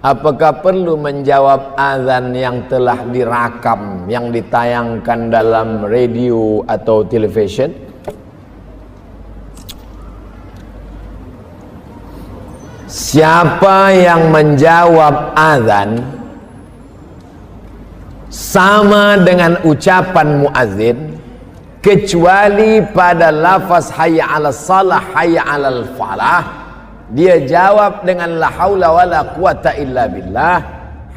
Apakah perlu menjawab azan yang telah direkam, yang ditayangkan dalam radio atau television? Siapa yang menjawab azan sama dengan ucapan muazzin, kecuali pada lafaz hayya 'alas shalah, hayya 'alal falah, dia jawab dengan la haula wala quwata illa billah,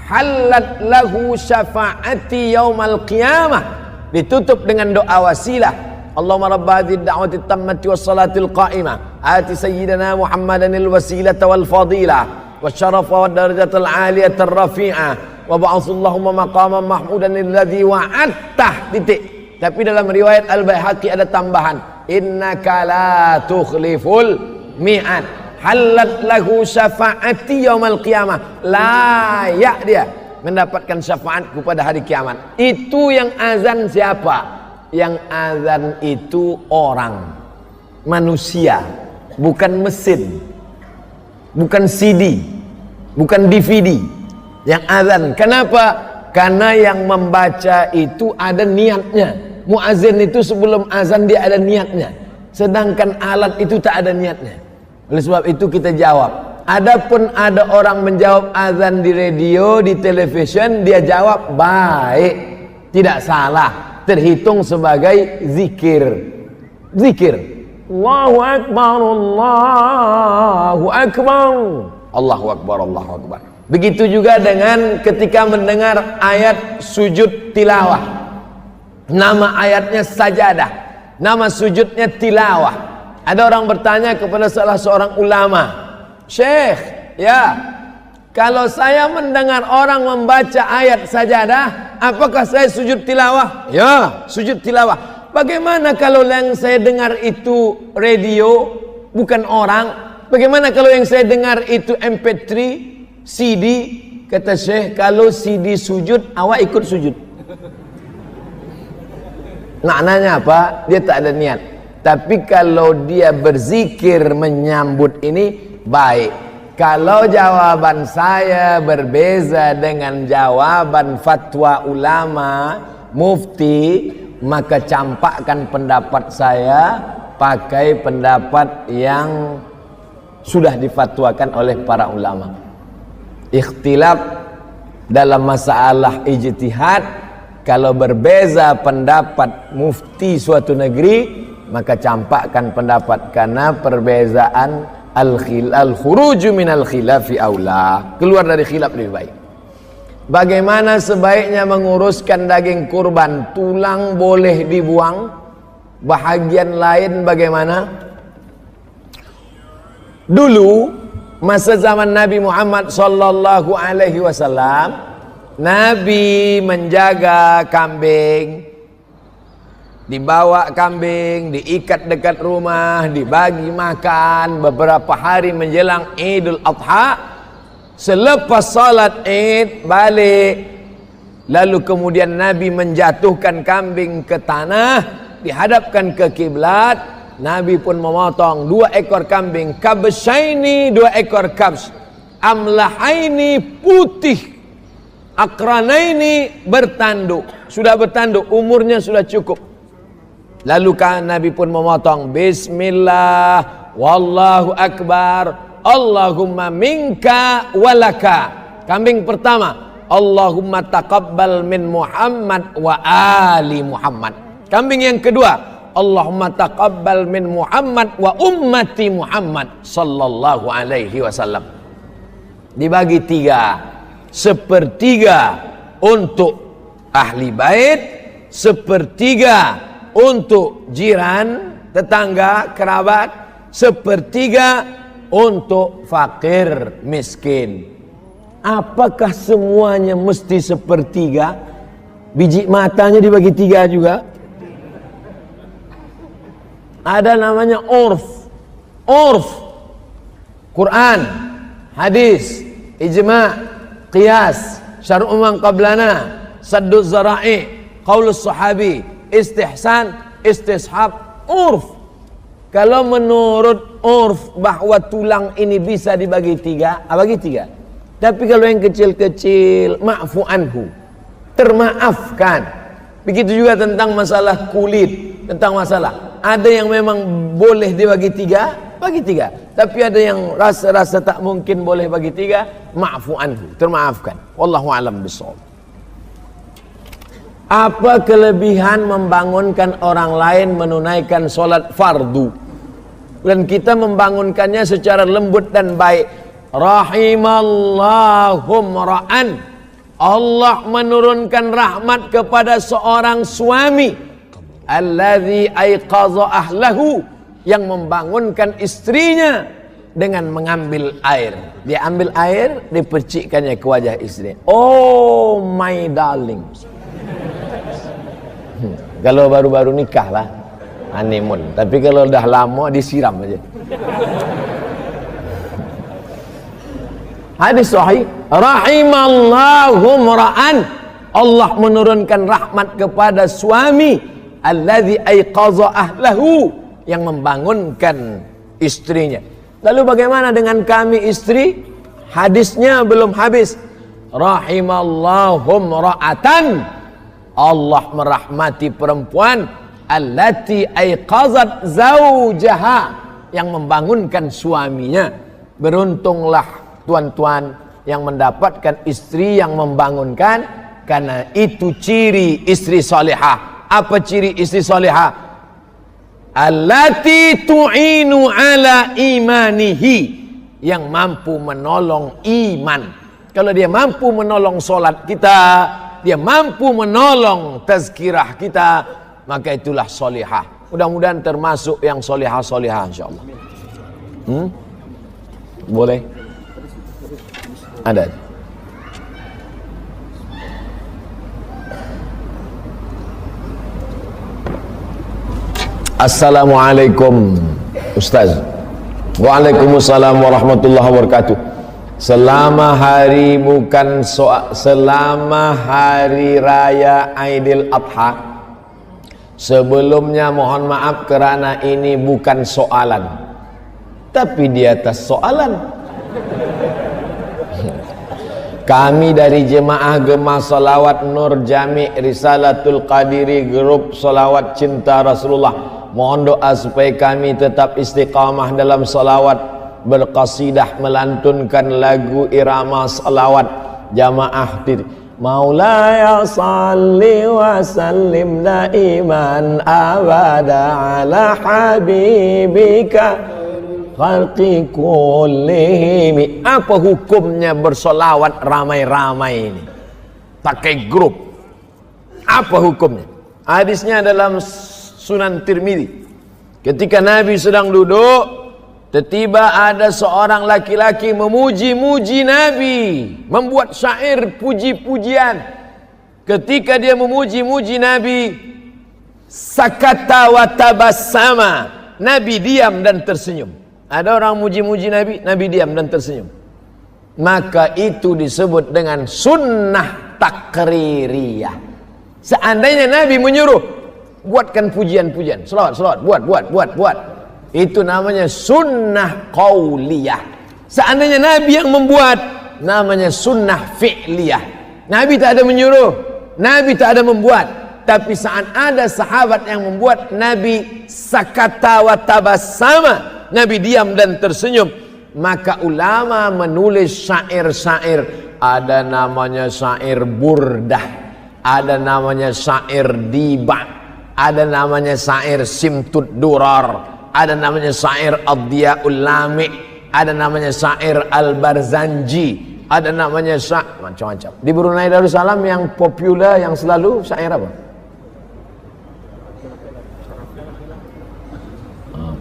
halat lahu syafaati yaumal qiyamah, ditutup dengan doa wasilah, Allahumma rabba hadhihi ad-da'wati at-tammati was-salatil qa'imah ati sayyidina Muhammadanil wasilata wal fadilah wasyarafa wad darajatal 'aliyata ar-rafi'ah wa ba'athallahumma maqaman mahmudan alladzi wa'adtah titik. Tapi dalam riwayat Al-Baihaqi ada tambahan, innaka la tukhliful mi'ad, halat lahu syafaati yaumal qiyamah, layak dia mendapatkan syafaatku pada hari kiamat. Itu yang azan siapa? Yang azan itu orang, manusia, bukan mesin, bukan CD, bukan DVD. Yang azan, kenapa? Karena yang membaca itu ada niatnya. Muazzin itu sebelum azan dia ada niatnya, sedangkan alat itu tak ada niatnya. Oleh sebab itu kita jawab. Adapun ada orang menjawab azan di radio, di television, dia jawab baik, tidak salah, terhitung sebagai zikir. Zikir. Allahu Akbar, Allahu Akbar, Allahu Akbar, Allahu Akbar. Begitu juga dengan ketika mendengar ayat sujud tilawah. Nama ayatnya sajadah, nama sujudnya tilawah. Ada orang bertanya kepada salah seorang ulama, Syekh, ya, kalau saya mendengar orang membaca ayat sajadah, apakah saya sujud tilawah? Ya, sujud tilawah. Bagaimana kalau yang saya dengar itu radio, bukan orang? Bagaimana kalau yang saya dengar itu MP3, CD? Kata Syekh, kalau CD sujud, awak ikut sujud. Maknanya apa? Dia tak ada niat. Tapi kalau dia berzikir menyambut ini, baik. Kalau jawaban saya berbeza dengan jawaban fatwa ulama, mufti, maka campakkan pendapat saya pakai pendapat yang sudah difatwakan oleh para ulama. Ikhtilaf dalam masalah ijtihad, kalau berbeza pendapat mufti suatu negeri, maka campakkan pendapat, karena perbezaan al-khuruju minal khilafi aula, keluar dari khilaf lebih baik. Bagaimana sebaiknya menguruskan daging kurban? Tulang boleh dibuang, bahagian lain bagaimana? Dulu masa zaman Nabi Muhammad sallallahu alaihi wasallam, Nabi menjaga kambing, dibawa kambing, diikat dekat rumah, dibagi makan beberapa hari menjelang Idul Adha. Selepas salat Id balik, lalu kemudian Nabi menjatuhkan kambing ke tanah, dihadapkan ke kiblat. Nabi pun memotong 2 ekor kambing, kabsyaini, 2 ekor kabs, amlahaini, putih, akranaini, bertanduk, sudah bertanduk, umurnya sudah cukup. Lalu kan Nabi pun memotong, bismillah, wallahu akbar, Allahumma minka walaka. Kambing pertama, Allahumma taqabbal min Muhammad wa ali Muhammad. Kambing yang kedua, Allahumma taqabbal min Muhammad wa ummati Muhammad sallallahu alaihi wasallam. Dibagi 3, 1/3 untuk ahli bait, 1/3 untuk jiran, tetangga, kerabat, 1/3 untuk fakir, miskin. Apakah semuanya mesti 1/3? Biji matanya dibagi 3 juga? Ada namanya urf. Urf, Quran, hadis, ijma', qiyas, syar'u man qablana, saddu zara'i, qaulus sahabi, istihsan, istishab, urf. Kalau menurut urf bahwa tulang ini bisa dibagi 3, bagi 3. Tapi kalau yang kecil-kecil, ma'fu anhu, termaafkan. Begitu juga tentang masalah kulit, tentang masalah ada yang memang boleh dibagi tiga, bagi tiga. Tapi ada yang rasa-rasa tak mungkin boleh bagi tiga, ma'fu anhu, termaafkan. Wallahu a'lam bishawab. Apa kelebihan membangunkan orang lain menunaikan solat fardu dan kita membangunkannya secara lembut dan baik? Rahimallahum ra'an, Allah menurunkan rahmat kepada seorang suami, alladzi aiqadha ahlahu, yang membangunkan istrinya dengan mengambil air. Dia ambil air, dipercikkannya ke wajah istri. Oh my darling. Kalau baru-baru nikah lah, honeymoon. Tapi kalau udah lama disiram aja. Hadis sahih, rahimallahum ra'an, Allah menurunkan rahmat kepada suami, alladzi aiqadha ahlahu, yang membangunkan istrinya. Lalu bagaimana dengan kami istri? Hadisnya belum habis. Rahimallahum ra'atan, Allah merahmati perempuan, allati aiqazat zaujaha, yang membangunkan suaminya. Beruntunglah tuan-tuan yang mendapatkan istri yang membangunkan, karena itu ciri istri salihah. Apa ciri istri salihah? Allati tu'inu ala imanihi, yang mampu menolong iman. Kalau dia mampu menolong solat kita, dia mampu menolong tazkirah kita, maka itulah salihah. Mudah-mudahan termasuk yang salihah-salihah insyaallah. Boleh? Ada. Assalamualaikum Ustaz. Waalaikumsalam warahmatullahi wabarakatuh. Selama hari raya Aidil Adha, sebelumnya mohon maaf kerana ini bukan soalan, tapi di atas soalan. Kami dari jemaah Gema Salawat Nur Jami Risalatul Qadiri, grup Salawat Cinta Rasulullah, mohon doa supaya kami tetap istiqamah dalam salawat, berqasidah, melantunkan lagu irama salawat jamaah diri. Maulaya salli wa sallim daiman abada ala habibika khalqi kullihim. Apa hukumnya bersolawat ramai-ramai ini, pakai grup? Apa hukumnya? Hadisnya dalam Sunan Tirmidzi. Ketika Nabi sedang duduk, tiba-tiba ada seorang laki-laki memuji-muji Nabi, membuat syair puji-pujian. Ketika dia memuji-muji Nabi, sakata wa tabassama, Nabi diam dan tersenyum. Ada orang muji-muji Nabi, Nabi diam dan tersenyum. Maka itu disebut dengan sunnah takririyah. Seandainya Nabi menyuruh, buatkan pujian-pujian, selawat, buat. Itu namanya sunnah qauliyah. Seandainya Nabi yang membuat, namanya sunnah fi'liyah. Nabi tak ada menyuruh, Nabi tak ada membuat. Tapi saat ada sahabat yang membuat, Nabi sakata wa tabassama, Nabi diam dan tersenyum. Maka ulama menulis syair-syair. Ada namanya syair burdah, ada namanya syair dibak, ada namanya syair simtud durar, ada namanya syair ad-diyaul lami', ada namanya syair al-barzanji, ada namanya syair macam-macam. Di Brunei Darussalam yang populer, yang selalu syair apa?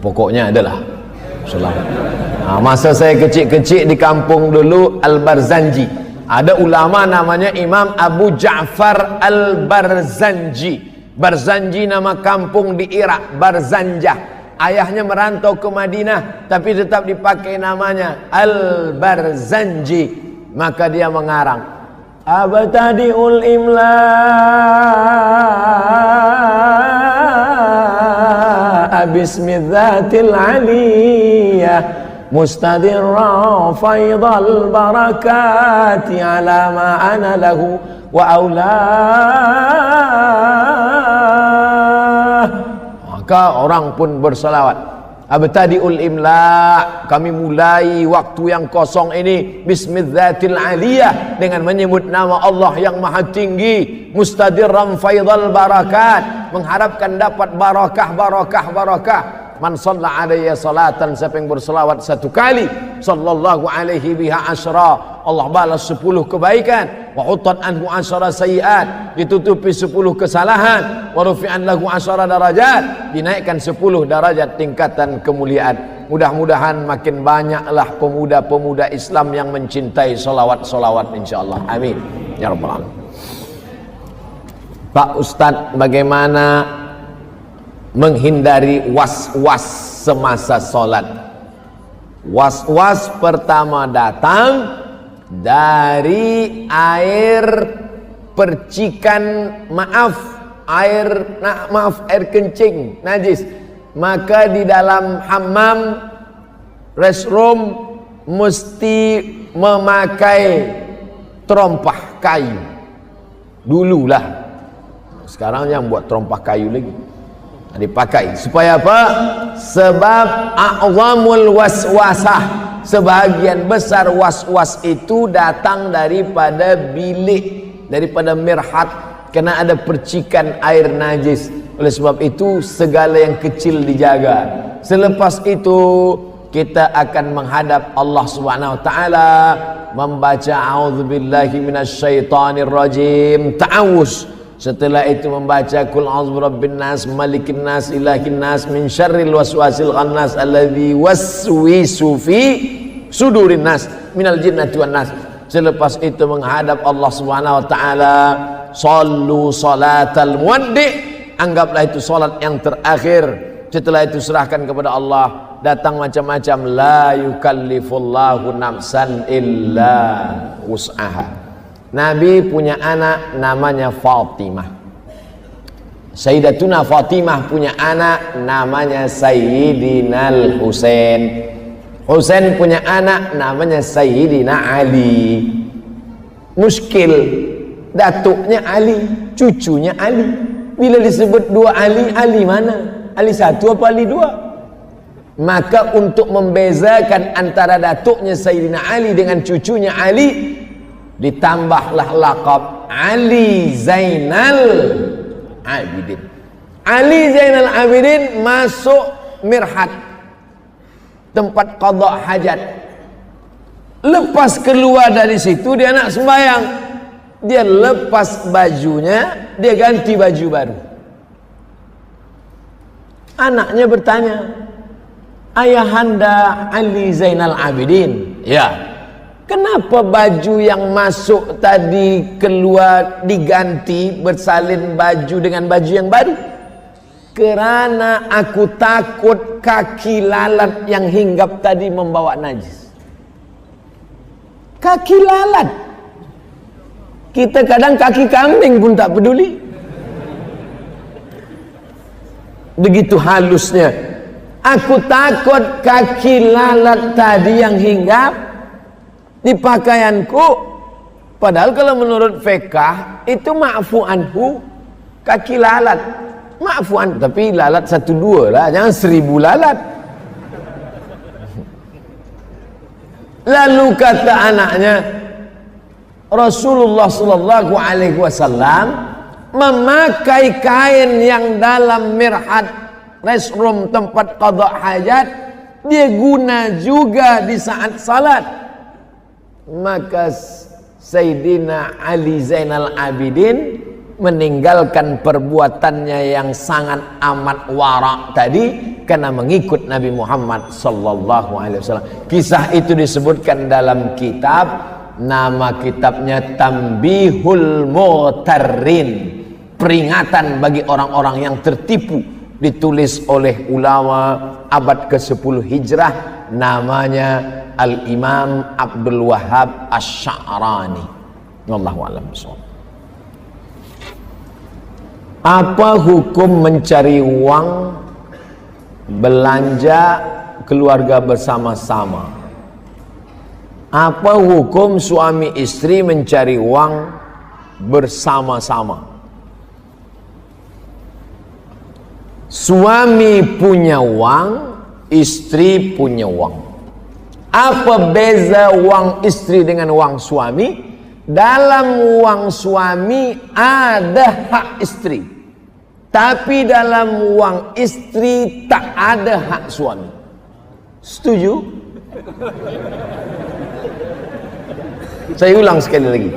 Pokoknya adalah selalu. Masa saya kecil-kecil di kampung dulu, al-barzanji, ada ulama namanya Imam Abu Ja'far al-Barzanji. Barzanji nama kampung di Irak, Barzanjah. Ayahnya merantau ke Madinah, tapi tetap dipakai namanya Al-Barzanji. Maka dia mengarang Abtadi'ul imla bismidzatil aliyah mustadirra faidal barakati ala ma ana lahu wa aula. Maka orang pun bersalawat. Abtadiul imla, kami mulai waktu yang kosong ini bismidzatil aliyah, dengan menyebut nama Allah yang maha tinggi. Mustadirran faidal barakat, mengharapkan dapat barakah. Man shalla alayya salatan, siapa yang berselawat satu kali, sallallahu alaihi biha asyra, Allah balas 10 kebaikan. Wa hutat anhu asyara sayiat, ditutupi 10 kesalahan. Wa rufi'an lahu asyara darajat, dinaikkan 10 derajat tingkatan kemuliaan. Mudah-mudahan makin banyaklah pemuda-pemuda Islam yang mencintai solawat-solawat insyaallah. Amin ya rabbal alamin. Pak Ustadz, bagaimana menghindari was-was semasa sholat? Was-was pertama datang dari air percikan, air kencing najis. Maka di dalam hammam, restroom, mesti memakai terompah kayu. Dululah, sekarang yang buat terompah kayu lagi dipakai. Supaya apa? Sebab a'zamul waswasah, sebagian besar was-was itu datang daripada bilik, daripada mirhat, karena ada percikan air najis. Oleh sebab itu segala yang kecil dijaga. Selepas itu kita akan menghadap Allah Subhanahu wa taala, membaca a'udzubillahi minasyaitonir rajim, ta'awuz. Setelah itu membaca kul a'udzu birabbin nas, malikin nas, ilahin nas, min syarril waswasil khannas alladzi waswisu fi sudurin nas minal jinnati wan nas. Selepas itu menghadap Allah Subhanahu wa taala, sallu salatal muwaddi, anggaplah itu salat yang terakhir. Setelah itu serahkan kepada Allah. Datang macam-macam, la yukallifullahu nafsan illa wus'aha. Nabi punya anak namanya Fatimah. Sayyidatuna Fatimah punya anak namanya Sayyidina Husain. Husain punya anak namanya Sayyidina Ali. Muskil, datuknya Ali, cucunya Ali. Bila disebut dua Ali, Ali mana? Ali satu apa Ali dua? Maka untuk membezakan antara datuknya Sayyidina Ali dengan cucunya Ali, ditambahlah laqab Ali Zainal Abidin. Ali Zainal Abidin masuk mirhat, tempat qada hajat. Lepas keluar dari situ, dia nak sembahyang, dia lepas bajunya, dia ganti baju baru. Anaknya bertanya, ayahanda Ali Zainal Abidin, ya, kenapa baju yang masuk tadi keluar diganti, bersalin baju dengan baju yang baru? Kerana aku takut kaki lalat yang hinggap tadi membawa najis. Kaki lalat. Kita kadang kaki kambing pun tak peduli. Begitu halusnya. Aku takut kaki lalat tadi yang hinggap di pakaianku. Padahal kalau menurut fiqh itu ma'fu anhu, kaki lalat ma'fu anhu, tapi lalat 1-2 lah, jangan 1000 lalat. Lalu kata anaknya, Rasulullah sallallahu alaihi wasallam memakai kain yang dalam mirhat, restroom, tempat qada hajat, dia guna juga di saat salat. Maka Sayyidina Ali Zainal Abidin meninggalkan perbuatannya yang sangat amat warak tadi karena mengikut Nabi Muhammad sallallahu alaihi wasallam. Kisah itu disebutkan dalam kitab, nama kitabnya Tambihul Mughtarrin, peringatan bagi orang-orang yang tertipu, ditulis oleh ulama abad ke-10 Hijrah, namanya Al-Imam Abdul Wahhab Asy-Sya'rani. Wallahu a'lam bishawab. Apa hukum mencari uang belanja keluarga bersama-sama. Apa hukum suami istri mencari uang bersama-sama? Suami punya uang, istri punya uang. Apa beza uang istri dengan uang suami? Dalam uang suami ada hak istri, tapi dalam uang istri tak ada hak suami. Setuju? Saya ulang sekali lagi.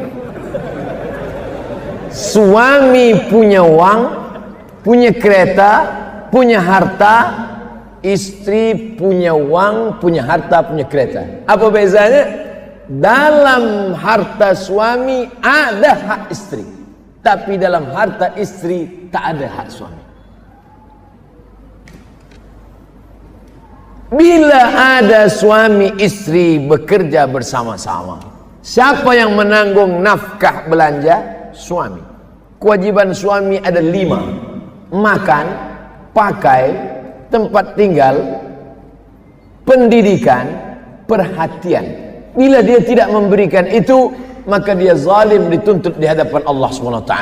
Suami punya uang, punya kereta, punya harta. Istri punya uang, punya harta, punya kereta. Apa bezanya? Dalam harta suami ada hak istri, tapi dalam harta istri tak ada hak suami. Bila ada suami istri bekerja bersama-sama, siapa yang menanggung nafkah belanja? Suami. Kewajiban suami ada 5: makan, pakai, tempat tinggal, pendidikan, perhatian. Bila dia tidak memberikan itu, maka dia zalim, dituntut di hadapan Allah SWT.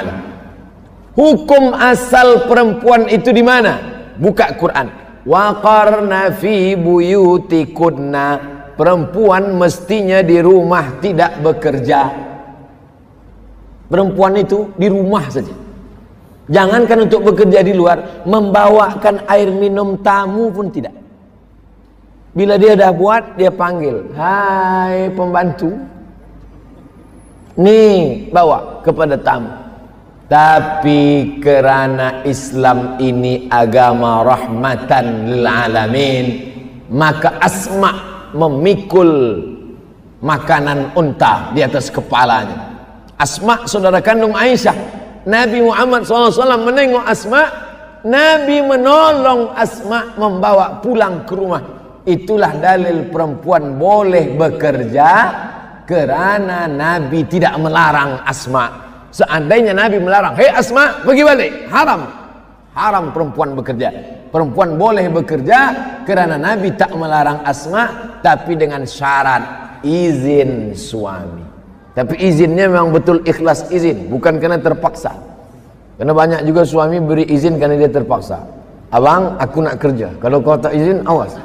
Hukum asal perempuan itu di mana? Buka Quran. Wa qarna fi buyutikunna. Perempuan mestinya di rumah, tidak bekerja. Perempuan itu di rumah saja. Jangankan untuk bekerja di luar, membawakan air minum tamu pun tidak. Bila dia dah buat, dia panggil, hai pembantu, nih bawa kepada tamu. Tapi kerana Islam ini agama rahmatan lil alamin, maka Asma memikul makanan unta di atas kepalanya. Asma saudara kandung Aisyah. Nabi Muhammad SAW menengok Asma, Nabi menolong Asma membawa pulang ke rumah. Itulah dalil perempuan boleh bekerja, kerana Nabi tidak melarang Asma. Seandainya Nabi melarang, hei Asma pergi balik, haram. Haram perempuan bekerja. Perempuan boleh bekerja kerana Nabi tak melarang Asma, tapi dengan syarat izin suami. Tapi izinnya memang betul ikhlas izin, bukan kerana terpaksa. Karena banyak juga suami beri izin kerana dia terpaksa. Abang, aku nak kerja. Kalau kau tak izin, awas.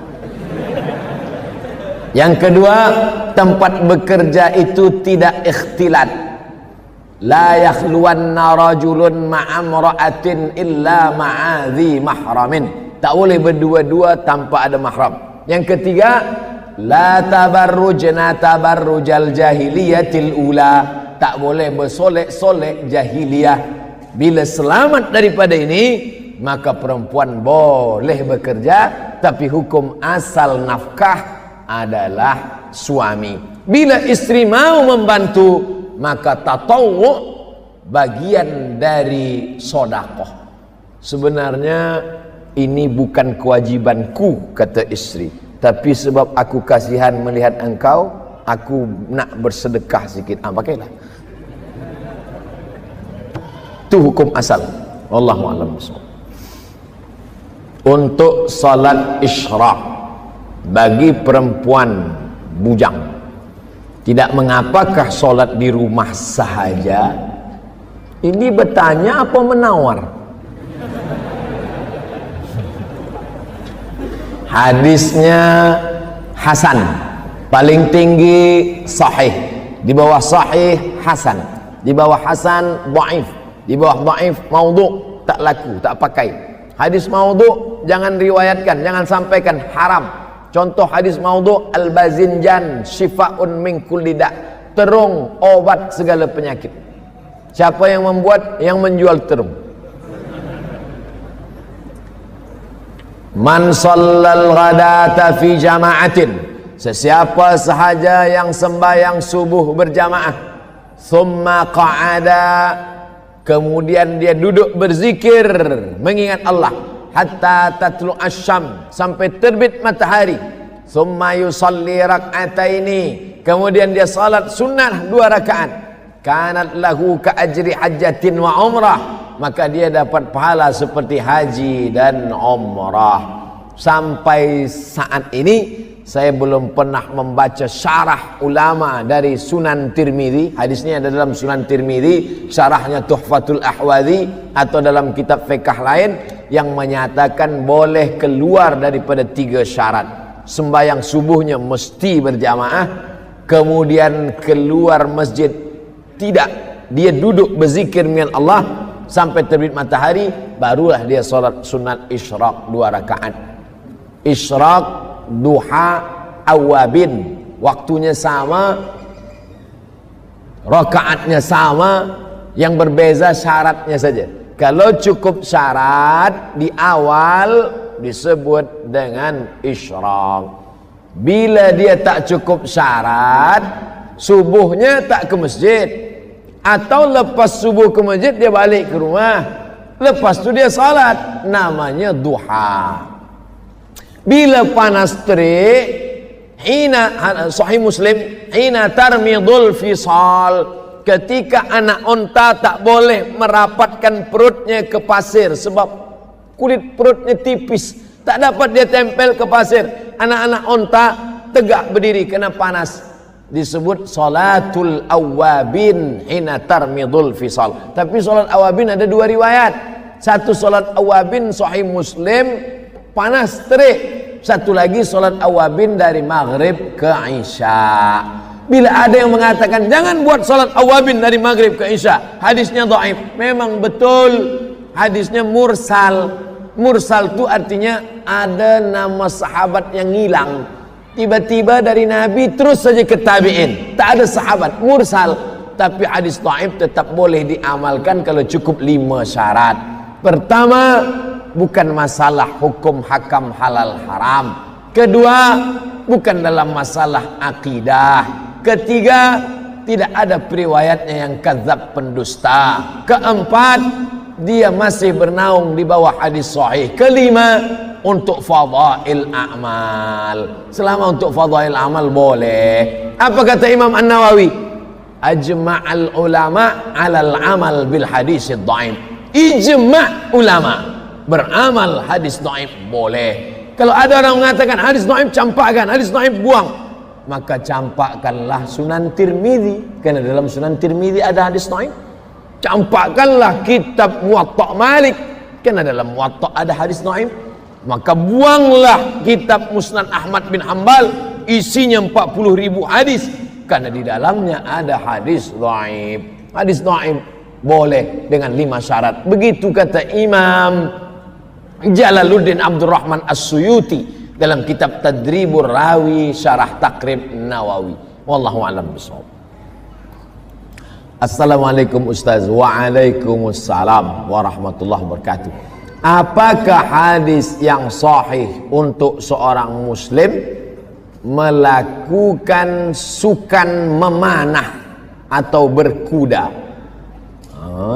Yang kedua, tempat bekerja itu tidak ikhtilat. La yakhluwanna rajulun ma'amra'atin illa ma'adhi mahramin. Tak boleh berdua-dua tanpa ada mahram. Yang ketiga, la tabarrujna tabarrujal jahiliyatil ula. Tak boleh bersolek-solek jahiliyah. Bila selamat daripada ini, maka perempuan boleh bekerja, tapi hukum asal nafkah adalah suami. Bila istri mau membantu, maka tatawwu bagian dari sedekah. Sebenarnya ini bukan kewajibanku, kata istri, tapi sebab aku kasihan melihat engkau, aku nak bersedekah sikit. Pakailah. Itu hukum asal. Wallahu a'lam bishawab. Untuk salat isyraq bagi perempuan bujang, tidak mengapakah solat di rumah sahaja? Ini bertanya apa menawar? Hadisnya hasan, paling tinggi sahih, di bawah sahih hasan, di bawah hasan dhaif, di bawah dhaif maudhu', tak laku, tak pakai. Hadis maudhu' jangan riwayatkan, jangan sampaikan, haram. Contoh hadis maudhu', al-bazinjan syifa'un min kulli da', terung obat segala penyakit. Siapa yang membuat? Yang menjual terung. Man shallal ghadata fi jama'atin, sesiapa sahaja yang sembahyang subuh berjamaah, thumma qa'ada, kemudian dia duduk berzikir mengingat Allah, hatta tatlu asyam, sampai terbit matahari, thumma yusalli rak'ataini, kemudian dia salat sunnah 2 rakaat, kanat lahu ka ajri hajjatin wa umrah, maka dia dapat pahala seperti haji dan umrah. Sampai saat ini saya belum pernah membaca syarah ulama dari Sunan Tirmidzi. Hadisnya ada dalam Sunan Tirmidzi, syarahnya Tuhfatul Ahwadhi, atau dalam kitab fiqh lain yang menyatakan boleh keluar daripada 3 syarat. Sembahyang subuhnya mesti berjamaah, kemudian keluar masjid tidak, dia duduk berzikir dengan Allah sampai terbit matahari, barulah dia solat sunat isyraq 2 rakaat. Isyraq, duha, awabin, waktunya sama, rakaatnya sama, yang berbeza syaratnya saja. Kalau cukup syarat di awal disebut dengan isyraq. Bila dia tak cukup syarat, subuhnya tak ke masjid, atau lepas subuh ke masjid dia balik ke rumah, lepas tu dia salat, namanya duha. Bila panas terik, Sahih Muslim, hina tarmidul fisal, ketika anak onta tak boleh merapatkan perutnya ke pasir sebab kulit perutnya tipis, tak dapat dia tempel ke pasir. Anak-anak onta tegak berdiri kena panas, disebut salatul awabin hina tarmidul fisal. Tapi salat awabin ada 2 riwayat. Satu salat awabin Sahih Muslim, panas terik. Satu lagi salat awabin dari maghrib ke isya. Bila ada yang mengatakan jangan buat salat awabin dari maghrib ke isya, hadisnya dhaif, memang betul hadisnya mursal. Mursal itu artinya ada nama sahabat yang hilang, tiba-tiba dari Nabi terus saja ke tabi'in, tak ada sahabat, mursal. Tapi hadis dhaif tetap boleh diamalkan kalau cukup 5 syarat. Pertama, bukan masalah hukum hakam halal haram. Kedua, bukan dalam masalah akidah. Ketiga, tidak ada periwayatnya yang kadzab pendusta. Keempat, dia masih bernaung di bawah hadis sahih. Kelima, untuk fadail a'mal. Selama untuk fadail amal boleh. Apa kata Imam An-Nawawi? Ajma'al ulama 'alal amal bil hadis dhaif. Ijma' ulama beramal hadis dhaif boleh. Kalau ada orang mengatakan hadis dhaif campakkan, hadis dhaif buang, maka campakkanlah Sunan Tirmidzi, karena dalam Sunan Tirmidzi ada hadis dhaif. Campakkanlah kitab Muwatta Malik, karena dalam Muwatta ada hadis dhaif. Maka buanglah kitab Musnad Ahmad bin Hanbal, isinya 40.000 hadis, karena di dalamnya ada hadis dhaif. Hadis dhaif boleh dengan 5 syarat. Begitu kata Imam Jalaluddin Abdurrahman As-Suyuti dalam kitab Tadribur Rawi Syarah Taqrib Nawawi. Wallahu a'lam bishawab. Assalamualaikum Ustaz. Waalaikumsalam warahmatullahi wabarakatuh. Apakah hadis yang sahih untuk seorang muslim melakukan sukan memanah atau berkuda?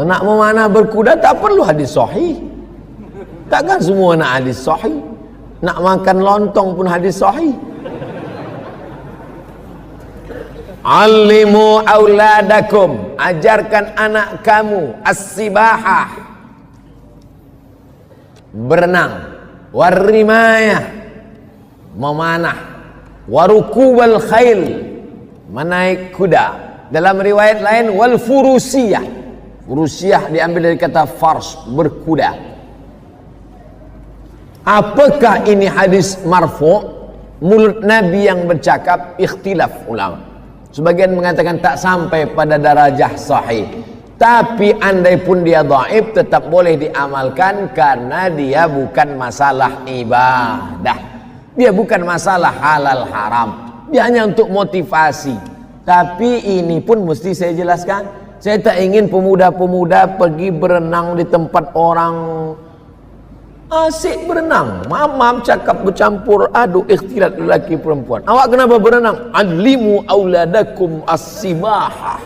Nak memanah berkuda tak perlu hadis sahih. Takkan semua nak hadis sahih. Nak makan lontong pun hadis sahih. Allimu auladakum, ajarkan anak kamu as-sibahah, berenang, warrimayah, memanah, warukubal khail, menaik kuda. Dalam riwayat lain wal furusiyah. Furusiyah diambil dari kata fars, berkuda. Apakah ini hadis marfu'? Mulut Nabi yang bercakap, ikhtilaf ulama. Sebagian mengatakan tak sampai pada darajah sahih. Tapi andai pun dia dhaif tetap boleh diamalkan karena dia bukan masalah ibadah. Dia bukan masalah halal haram. Dia hanya untuk motivasi. Tapi ini pun mesti saya jelaskan. Saya tak ingin pemuda-pemuda pergi berenang di tempat orang asik berenang. Mamam cakap bercampur aduk ikhtilat lelaki perempuan. Awak kenapa berenang? Alimu auladakum as-sibahah.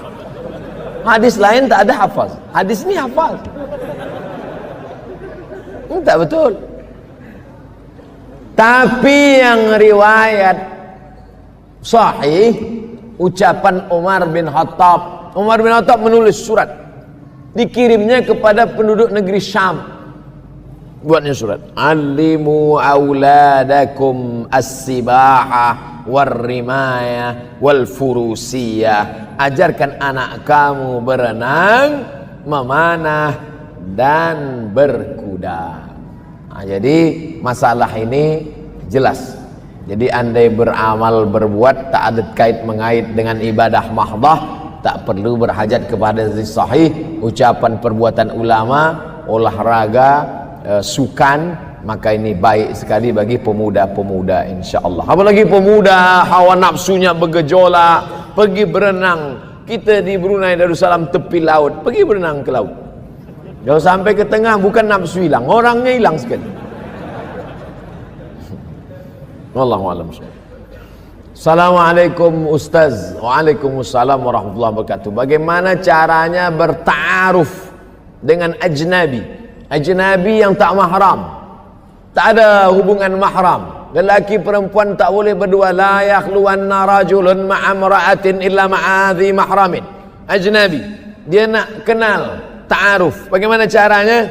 Hadis lain tak ada hafaz. Hadis ni hafaz. Tak betul. Tapi yang riwayat sahih, ucapan Umar bin Khattab. Umar bin Khattab menulis surat, dikirimnya kepada penduduk negeri Syam. buatnya surat. Alimu auladakum as-sibahah war-rimayah wal-furusiyah. Ajarkan anak kamu berenang, memanah dan berkuda. Nah, jadi masalah ini jelas. Jadi andai beramal berbuat tak ada kait mengait dengan ibadah mahdah, tak perlu berhajat kepada hadis sahih, ucapan perbuatan ulama, olahraga, sukan, maka ini baik sekali bagi pemuda-pemuda insyaallah. Apalagi pemuda hawa nafsunya bergejolak, pergi berenang. Kita di Brunei Darussalam tepi laut, pergi berenang ke laut. Kalau sampai ke tengah bukan nafsu hilang, orangnya hilang sekali. Wallahu a'lam. Assalamualaikum Ustaz. Waalaikumsalam warahmatullahi wabarakatuh. Bagaimana caranya berta'aruf dengan ajnabi? Ajnabi yang tak mahram, tak ada hubungan mahram. Lelaki perempuan tak boleh berdua. La yakhluwanna rajulun ma'a imra'atin illa ma'a dhi mahramin. Ajnabi, dia nak kenal, ta'aruf. Bagaimana caranya?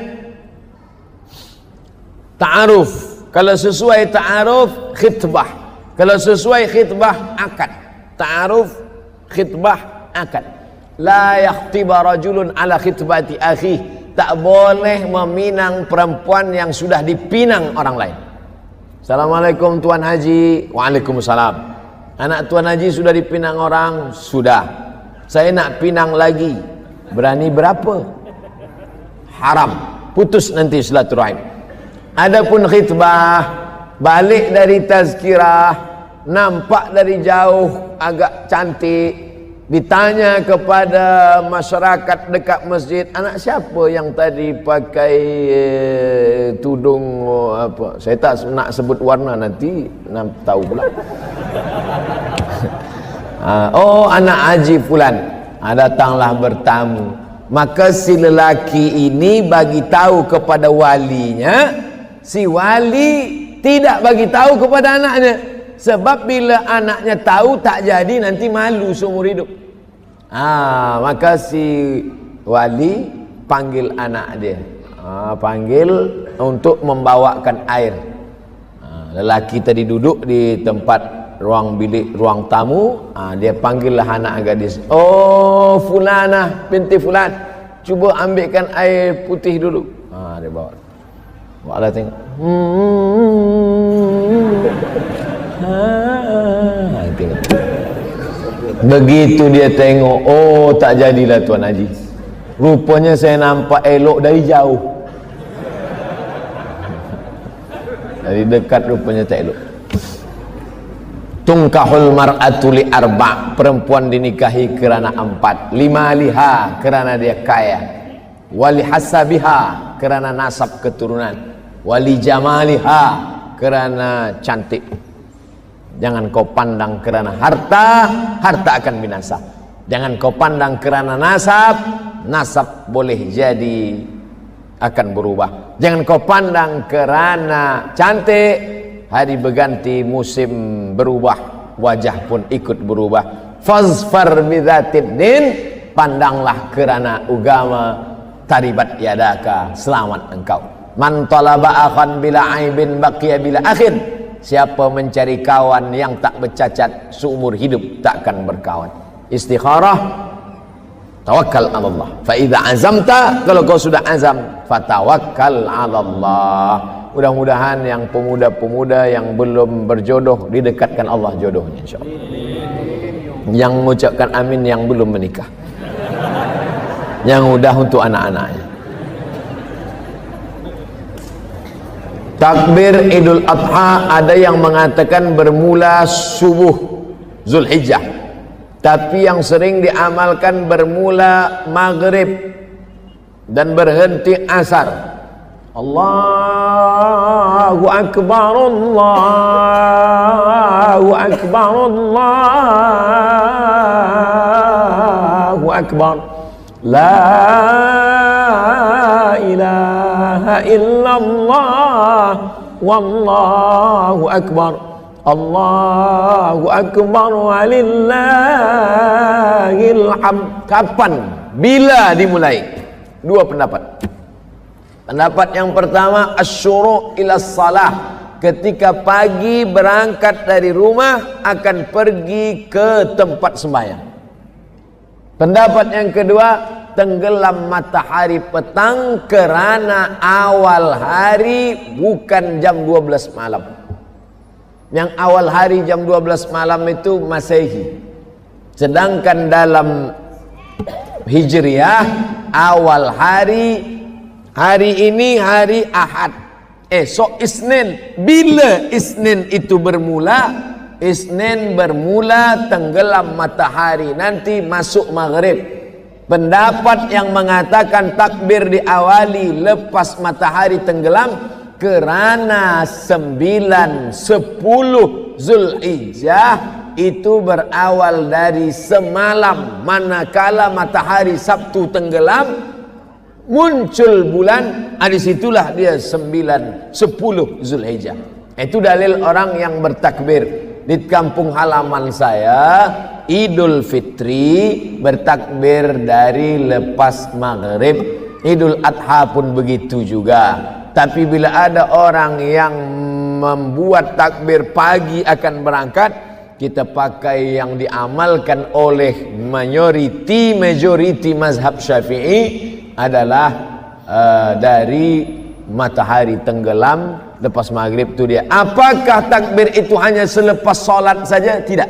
Ta'aruf, kalau sesuai ta'aruf, khitbah. Kalau sesuai khitbah, akad. Ta'aruf, khitbah, akad. La yakhtiba rajulun ala khitbati akhi. Tak boleh meminang perempuan yang sudah dipinang orang lain. Assalamualaikum Tuan Haji. Waalaikumsalam. Anak Tuan Haji sudah dipinang orang? Sudah. Saya nak pinang lagi. Berani berapa? Haram. Putus nanti silaturahim. Adapun khitbah, balik dari tazkirah, nampak dari jauh agak cantik, ditanya kepada masyarakat dekat masjid, anak siapa yang tadi pakai tudung apa? Saya tak nak sebut warna, nanti nak tahu pula. Oh, anak Haji fulan. Datanglah bertamu. Maka si lelaki ini bagi tahu kepada walinya, si wali tidak bagi tahu kepada anaknya. Sebab bila anaknya tahu tak jadi, nanti malu seumur hidup. Maka si wali panggil anak dia, panggil untuk membawakan air. Lelaki tadi duduk di tempat ruang bilik, ruang tamu. Dia panggillah anak gadis. Oh, fulanah binti fulan, cuba ambilkan air putih dulu. Dia bawa. Bawa tengok. Tengok. Begitu dia tengok, oh tak jadilah Tuan Haji. Rupanya saya nampak elok dari jauh. Dari dekat rupanya tak elok. Tungkahul mar'atu li arba', perempuan dinikahi kerana 4. Lima liha, kerana dia kaya. Wali hasabiha, kerana nasab keturunan. Wali jamaliha, kerana cantik. Jangan kau pandang kerana harta, harta akan binasa. Jangan kau pandang kerana nasab, nasab boleh jadi akan berubah. Jangan kau pandang kerana cantik, hari berganti, musim berubah, wajah pun ikut berubah. Fazfar bidzatid din, pandanglah kerana agama, taribat yadaka, selamat engkau. Man talaba akhan bila aibin baqiya bila akhir. Siapa mencari kawan yang tak bercacat, seumur hidup takkan berkawan. Istikharah, tawakkal 'ala Allah. Fa idza azamta, kalau kau sudah azam, fatawakkal 'ala Allah. Mudah-mudahan yang pemuda-pemuda yang belum berjodoh didekatkan Allah jodohnya insyaallah. Yang mengucapkan amin yang belum menikah. Yang udah untuk anak-anaknya. Takbir Idul Adha ada yang mengatakan bermula subuh Zulhijjah, tapi yang sering diamalkan bermula maghrib dan berhenti asar. Allahu Akbar, Allahu Akbar, Allahu Akbar, la ilaha illallah, wallahu akbar, Allahu akbar, walillahil hamd. Kapan? Bila dimulai? Dua pendapat. Pendapat yang pertama, asyuru' ila salah, ketika pagi berangkat dari rumah akan pergi ke tempat sembahyang. Pendapat yang kedua, tenggelam matahari petang kerana awal hari bukan jam 12 malam. Yang awal hari jam 12 malam itu Masehi. Sedangkan dalam Hijriah awal hari ini hari Ahad, esok Isnin. Bila Isnin itu bermula? Isnin bermula tenggelam matahari, nanti masuk maghrib. Pendapat yang mengatakan takbir diawali lepas matahari tenggelam kerana 9, 10 Zulhijjah itu berawal dari semalam, manakala matahari Sabtu tenggelam, muncul bulan, disitulah dia 9, 10 Zulhijjah. Itu dalil orang yang bertakbir. Di kampung halaman saya, Idul Fitri bertakbir dari lepas maghrib. Idul Adha pun begitu juga. Tapi bila ada orang yang membuat takbir pagi akan berangkat, kita pakai yang diamalkan oleh majoriti mazhab Syafi'i adalah dari matahari tenggelam lepas maghrib itu dia. Apakah takbir itu hanya selepas solat saja? Tidak.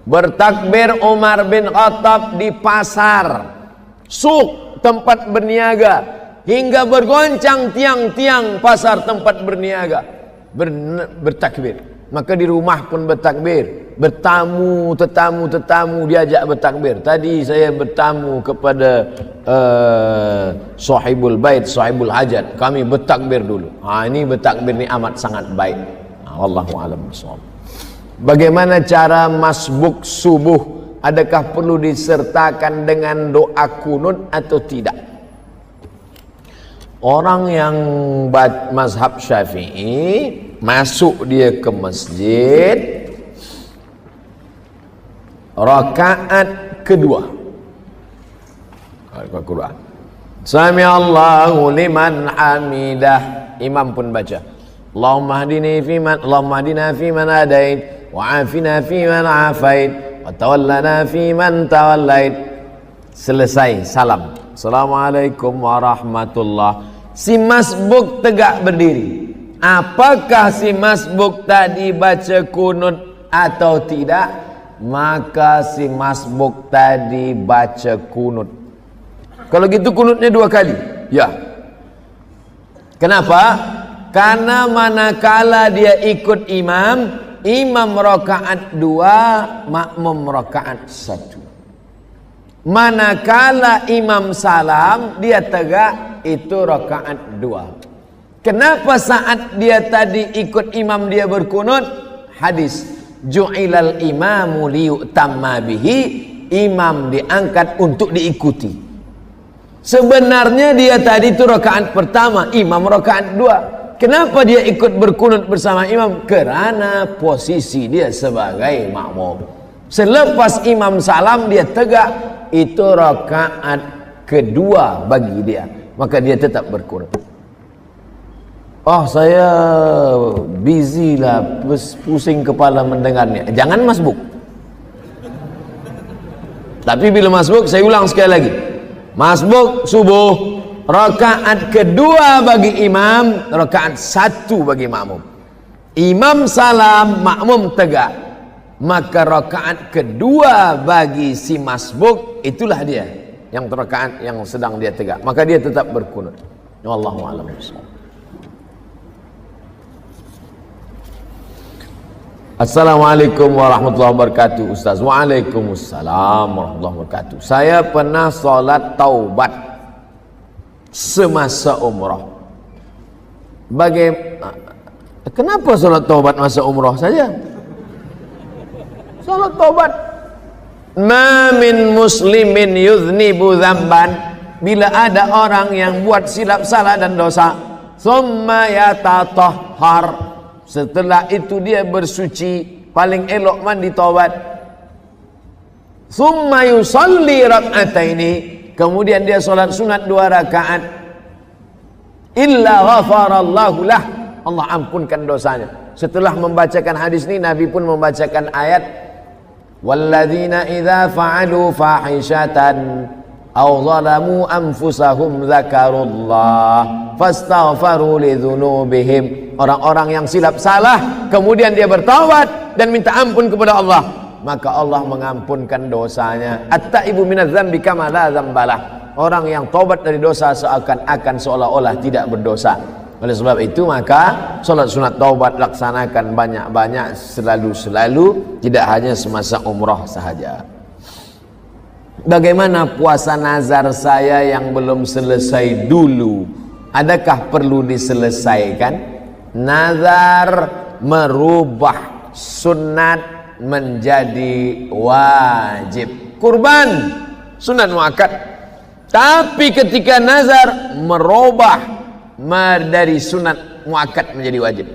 Bertakbir Umar bin Khattab di pasar, suk, tempat berniaga, hingga bergoncang tiang-tiang pasar tempat berniaga, bertakbir. Maka di rumah pun bertakbir. Tetamu diajak bertakbir. Tadi saya bertamu kepada sahibul bait, sahibul hajat. Kami bertakbir dulu. Ini bertakbir ni amat sangat baik. Wallahu a'lam bishawab. Bagaimana cara masbuk subuh? Adakah perlu disertakan dengan doa kunut atau tidak? Orang yang mazhab Syafi'i, masuk dia ke masjid, rakaat kedua, Sami Allahu liman hamidah, imam pun baca Allahumma hadina fiman hadait, wa afina fiman afait, wa tawallana fiman tawallait. Selesai salam, Assalamualaikum warahmatullah. Si masbuk tegak berdiri. Apakah si masbuk tadi baca kunut atau tidak? Maka si masbuk tadi baca kunut. Kalau gitu kunutnya 2 kali. Ya. Kenapa? Karena manakala dia ikut imam, imam rakaat 2, makmum rakaat 1. Manakala imam salam, dia tegak, itu rakaat 2. Kenapa saat dia tadi ikut imam dia berkunut? Hadis, ju'ilal imamu liyu'tamma bihi, imam diangkat untuk diikuti. Sebenarnya dia tadi itu rakaat pertama, imam rakaat 2. Kenapa dia ikut berkunut bersama imam? Kerana posisi dia sebagai makmum. Selepas imam salam dia tegak, itu rakaat kedua bagi dia, maka dia tetap berkunut. Oh, saya busy lah, pusing kepala mendengarnya. Jangan masbuk. Tapi bila masbuk, saya ulang sekali lagi. Masbuk subuh, rakaat kedua bagi imam, rakaat 1 bagi makmum. Imam salam, makmum tegak. Maka rakaat kedua bagi si masbuk, itulah dia yang rakaat yang sedang dia tegak, maka dia tetap berkunut. Wallahu a'lam bishawab. Assalamualaikum warahmatullahi wabarakatuh. Ustaz. Waalaikumsalam warahmatullahi wabarakatuh. Saya pernah solat taubat semasa umrah. Kenapa solat taubat masa umrah saja? Salat taubat. Ma min muslimin yuznibu dzamban, bila ada orang yang buat silap salah dan dosa, thumma yatatahhar, setelah itu dia bersuci, paling elok mandi taubat, thumma yusalli rak'ataini, kemudian dia salat sunat 2 rakaat, illa ghafarallahu lah, Allah ampunkan dosanya. Setelah membacakan hadis ini, Nabi pun membacakan ayat, walladzina idza fa'alu fahishatan aw zalamu anfusahum dzakarullah fastaghfaru lidzunubihim. Orang-orang yang silap salah kemudian dia bertaubat dan minta ampun kepada Allah, maka Allah mengampunkan dosanya. At-taibu minadz dzambi kama la dzambalah. Orang yang taubat dari dosa seakan-akan seolah-olah tidak berdosa. Oleh sebab itu maka salat sunat taubat laksanakan banyak-banyak, selalu-selalu, tidak hanya semasa umrah sahaja. Bagaimana puasa nazar saya yang belum selesai dulu? Adakah perlu diselesaikan? Nazar merubah sunat menjadi wajib. Kurban sunat muakkad. Tapi ketika nazar merubah dari sunat muakkad menjadi wajib.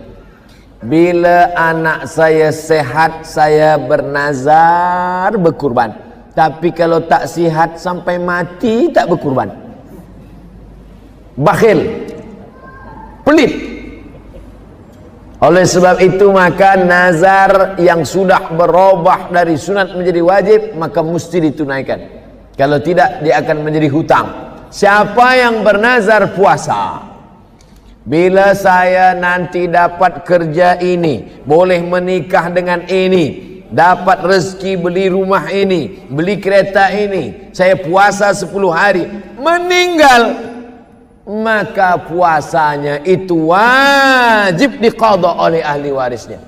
Bila anak saya sehat, saya bernazar berkurban. Tapi kalau tak sihat sampai mati tak berkurban. Bakhil, pelit. Oleh sebab itu maka nazar yang sudah berubah dari sunat menjadi wajib maka mesti ditunaikan. Kalau tidak dia akan menjadi hutang. Siapa yang bernazar puasa, bila saya nanti dapat kerja ini, boleh menikah dengan ini, dapat rezeki beli rumah ini, beli kereta ini, saya puasa 10 hari, meninggal, maka puasanya itu wajib diqadha oleh ahli warisnya.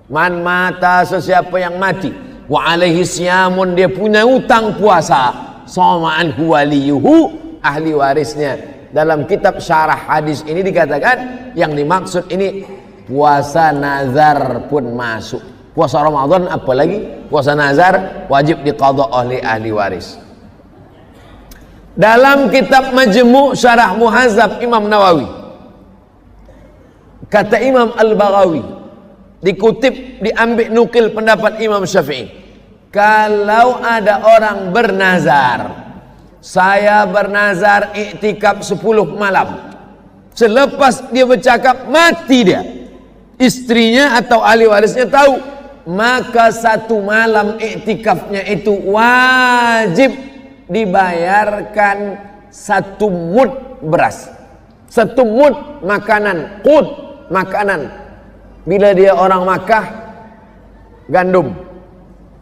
Man mata, sesiapa yang mati, wa alaihi siyamun, dia punya utang puasa, sama anhu waliyuhu, ahli warisnya. Dalam kitab syarah hadis ini dikatakan yang dimaksud ini puasa nazar pun masuk. Puasa Ramadan apalagi, puasa nazar wajib diqadha oleh ahli waris. Dalam kitab Majmu' Syarah Muhazzab Imam Nawawi, kata Imam Al-Baghawi, dikutip, diambil nukil pendapat Imam Syafi'i, kalau ada orang bernazar, saya bernazar iktikaf 10 malam, selepas dia bercakap mati dia, istrinya atau ahli warisnya tahu, maka 1 malam iktikafnya itu wajib dibayarkan 1 mud beras, 1 mud makanan, qut makanan. Bila dia orang Makkah, gandum,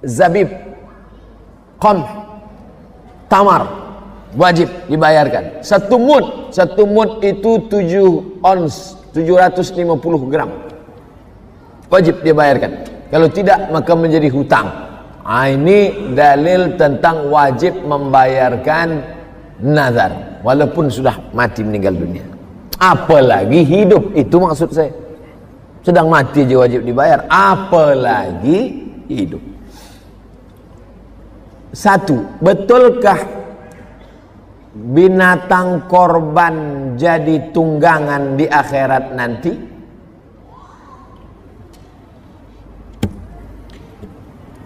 zabib, qamh, tamar, wajib dibayarkan 1 mud. 1 mud itu 7 ons, 750 gram, wajib dibayarkan. Kalau tidak maka menjadi hutang. Ini dalil tentang wajib membayarkan nazar walaupun sudah mati meninggal dunia. Apalagi hidup, itu maksud saya. Sedang mati aja wajib dibayar, apalagi hidup. 1. Betulkah binatang korban jadi tunggangan di akhirat nanti?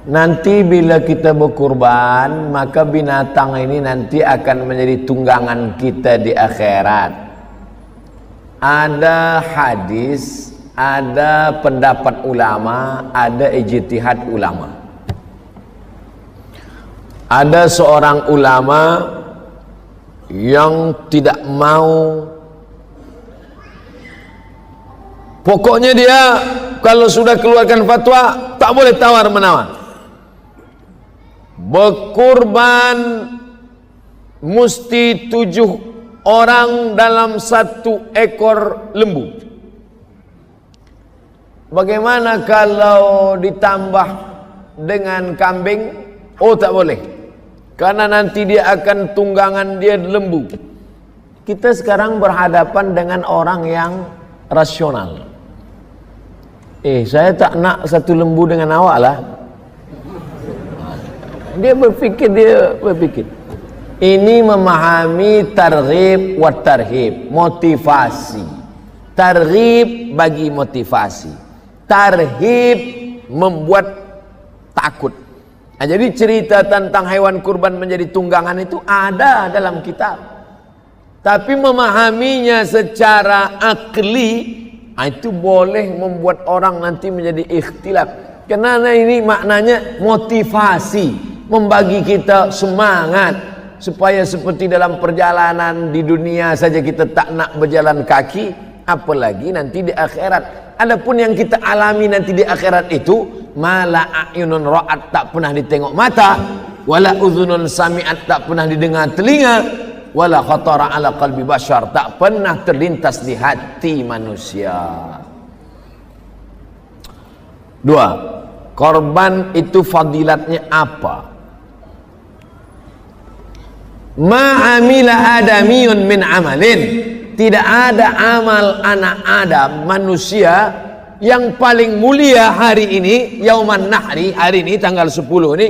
Nanti bila kita berkurban, maka binatang ini nanti akan menjadi tunggangan kita di akhirat. Ada hadis, ada pendapat ulama, ada ijtihad ulama. Ada seorang ulama yang tidak mau, pokoknya dia kalau sudah keluarkan fatwa tak boleh tawar menawar. Berkurban mesti 7 orang dalam 1 ekor lembu. Bagaimana kalau ditambah dengan kambing? Oh, tak boleh, karena nanti dia akan tunggangan dia lembu. Kita sekarang berhadapan dengan orang yang rasional. Saya tak nak 1 lembu dengan awak lah. Dia berfikir. Ini memahami targhib wa tarhib, motivasi. Targhib bagi motivasi, tarhib membuat takut. Nah, jadi cerita tentang hewan kurban menjadi tunggangan itu ada dalam kitab. Tapi memahaminya secara akli, itu boleh membuat orang nanti menjadi ikhtilaf. Karena ini maknanya motivasi, membagi kita semangat supaya seperti dalam perjalanan di dunia saja kita tak nak berjalan kaki, apalagi nanti di akhirat. Adapun yang kita alami nanti di akhirat itu, mala a'yunun ra'at, tak pernah ditengok mata, wala udhunun sami'at, tak pernah didengar telinga, wala khatara ala qalbi bashar, tak pernah terlintas di hati manusia. Dua, korban itu fadilatnya apa? Ma'amila adamiyun min amalin, tidak ada amal anak Adam manusia yang paling mulia hari ini, yauman nahri, hari ini tanggal 10 ini,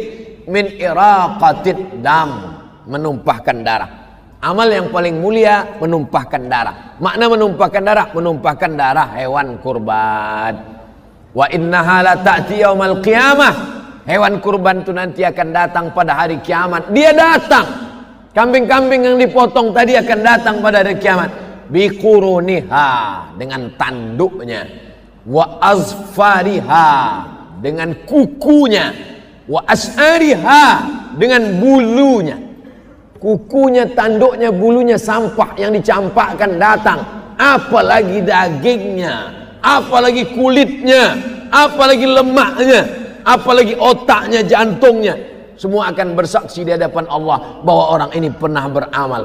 min iraqatid dam, menumpahkan darah. Amal yang paling mulia menumpahkan darah. Makna menumpahkan darah, menumpahkan darah hewan kurban. Wa innaha la ta'ti yaumal qiyamah, hewan kurban itu nanti akan datang pada hari kiamat. Dia datang, kambing-kambing yang dipotong tadi akan datang pada hari kiamat, biquruniha, dengan tanduknya, wa azfariha, dengan kukunya, wa as'ariha, dengan bulunya. Kukunya, tanduknya, bulunya, sampah yang dicampakkan datang, apalagi dagingnya, apalagi kulitnya, apalagi lemaknya, apalagi otaknya, jantungnya, semua akan bersaksi di hadapan Allah bahwa orang ini pernah beramal.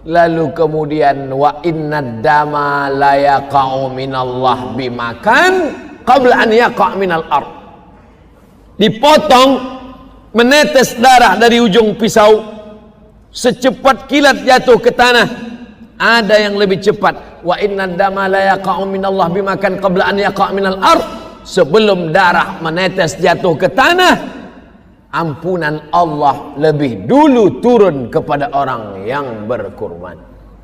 Lalu kemudian wa inna dama la yaqa'u minallah bimakan qabla an yaqa' minal ard. Dipotong, menetes darah dari ujung pisau, secepat kilat jatuh ke tanah. Ada yang lebih cepat. Wa inna dama la yaqa'u minallah bimakan qabla an yaqa' minal ard. Sebelum darah menetes jatuh ke tanah, ampunan Allah lebih dulu turun kepada orang yang berkurban.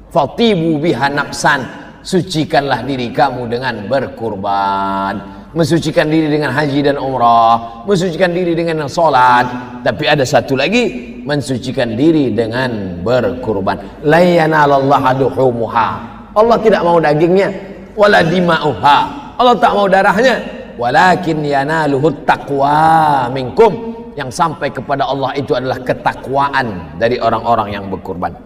Fatibu biha nafsan, sucikanlah diri kamu dengan berkurban. Mensucikan diri dengan haji dan umrah, mensucikan diri dengan salat. Tapi ada satu lagi, mensucikan diri dengan berkurban. La yanalallaha duhumuha, Allah tidak mau dagingnya, wala dima'uha, Allah tak mau darahnya, walakin yanaluhut taqwa minkum, yang sampai kepada Allah itu adalah ketakwaan dari orang-orang yang berkurban.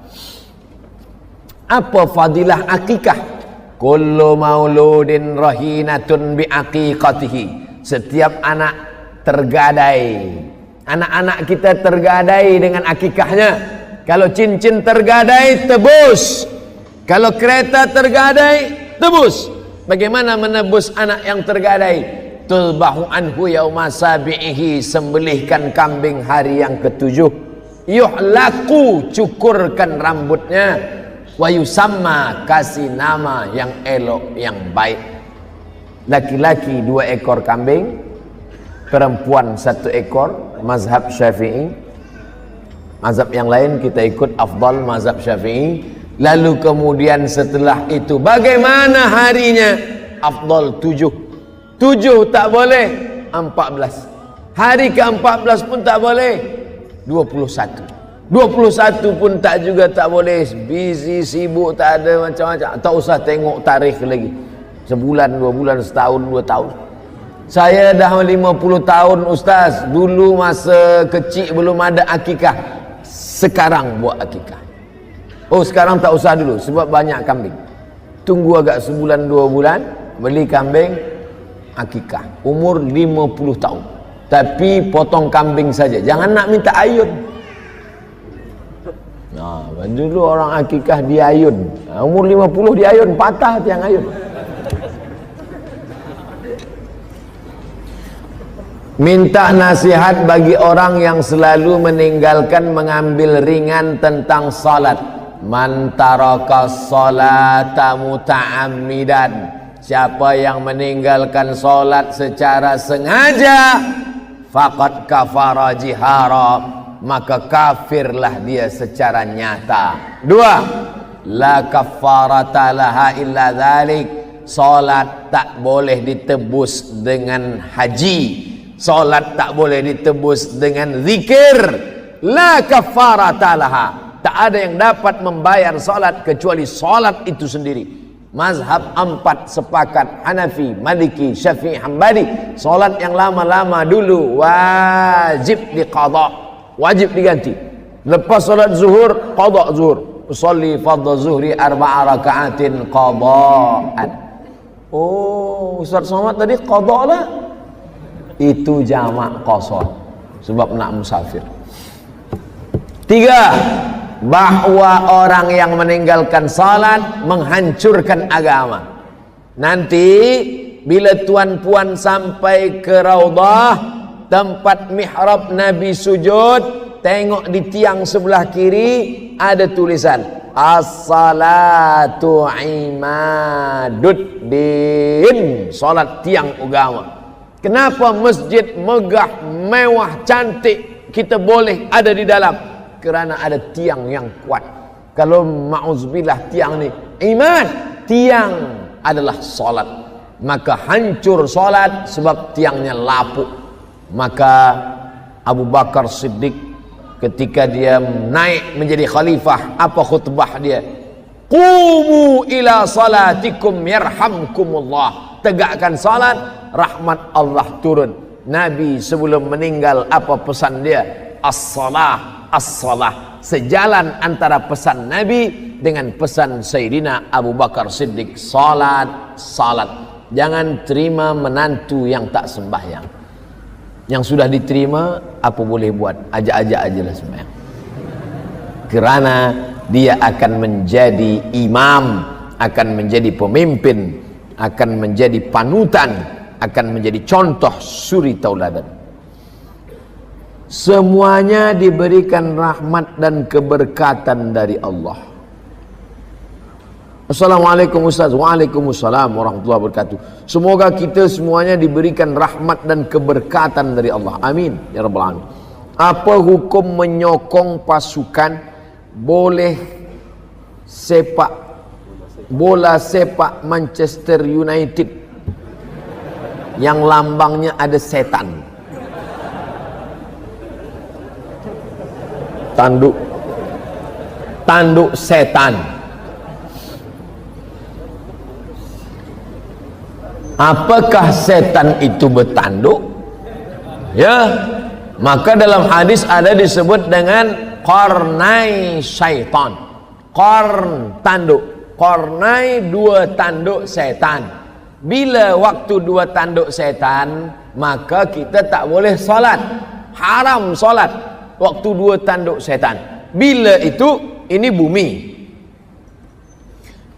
Apa fadilah akikah? Kullu mauludin rahinatun biaqiqatihi, setiap anak tergadai, anak-anak kita tergadai dengan akikahnya. Kalau cincin tergadai, tebus. Kalau kereta tergadai, tebus. Bagaimana menebus anak yang tergadai? Tulbahu anhu yauma sabi'ihi, sembelihkan kambing hari yang ketujuh. Yuhlaku, cukurkan rambutnya. Wa yusamma, kasih nama yang elok, yang baik. Laki-laki 2 ekor kambing, perempuan 1 ekor, mazhab Syafi'i. Mazhab yang lain kita ikut afdal mazhab Syafi'i. Lalu kemudian setelah itu bagaimana harinya? Afdal 7. 7 tak boleh, 14. Hari ke-14 pun tak boleh, 21. 21 pun tak juga tak boleh, busy, sibuk, tak ada macam-macam. Tak usah tengok tarikh lagi, sebulan, 2 bulan, setahun, 2 tahun. Saya dah 50 tahun ustaz. Dulu masa kecil belum ada akikah, sekarang buat akikah. Oh sekarang tak usah dulu sebab banyak kambing. Tunggu agak sebulan 2 bulan, beli kambing, akikah. Umur 50 tahun, tapi potong kambing saja, jangan nak minta ayun. Nah, dulu orang akikah diayun. Umur 50 diayun, patah tiang ayun. Minta nasihat bagi orang yang selalu meninggalkan, mengambil ringan tentang salat. Man taraka salata muta'ammidan, siapa yang meninggalkan salat secara sengaja, faqad kafara jihara, maka kafirlah dia secara nyata. 2, la kafarata laha illa dzalik, salat tak boleh ditebus dengan haji, salat tak boleh ditebus dengan zikir. La kafarata laha, tak ada yang dapat membayar salat kecuali salat itu sendiri. Mazhab 4 sepakat, Hanafi, Maliki, Syafi'i, Hambali, salat yang lama-lama dulu wajib diqadha, wajib diganti. Lepas salat zuhur, qadha zuhur. Usolli fardhu zuhri 4 raka'atin qadha'an. Oh, Ustaz Somad tadi qadha lah. Itu jamak qasar sebab nak musafir. 3, bahwa orang yang meninggalkan salat menghancurkan agama. Nanti bila tuan-puan sampai ke Raudhah, tempat mihrab Nabi sujud, tengok di tiang sebelah kiri ada tulisan as-salatu imaduddin, salat tiang agama. Kenapa masjid megah, mewah, cantik kita boleh ada di dalam? Kerana ada tiang yang kuat. Kalau ma'uzubillah tiang ni iman, tiang adalah salat, maka hancur salat sebab tiangnya lapuk. Maka Abu Bakar Siddiq ketika dia naik menjadi khalifah, apa khutbah dia? Qumu ila salatikum yarhamkumullah. Tegakkan salat, rahmat Allah turun. Nabi sebelum meninggal apa pesan dia? As-salah, as-salah. Sejalan antara pesan Nabi dengan pesan Sayyidina Abu Bakar Siddiq, salat, salat. Jangan terima menantu yang tak sembahyang. Yang sudah diterima apa boleh buat, ajak-ajak ajalah sembahyang. Kerana dia akan menjadi imam, akan menjadi pemimpin, akan menjadi panutan, akan menjadi contoh suri tauladan. Semuanya diberikan rahmat dan keberkatan dari Allah. Assalamualaikum Ustaz. Waalaikumsalam warahmatullahi wabarakatuh. Semoga kita semuanya diberikan rahmat dan keberkatan dari Allah. Amin ya rabbal alamin. Apa hukum menyokong pasukan bola sepak Manchester United yang lambangnya ada setan? Tanduk setan. Apakah setan itu bertanduk? Ya, maka dalam hadis ada disebut dengan qarnai syaitan. Qarn tanduk, qarnai dua tanduk setan. Bila waktu dua tanduk setan, maka kita tak boleh salat, haram salat waktu dua tanduk setan. Bila itu? Ini bumi.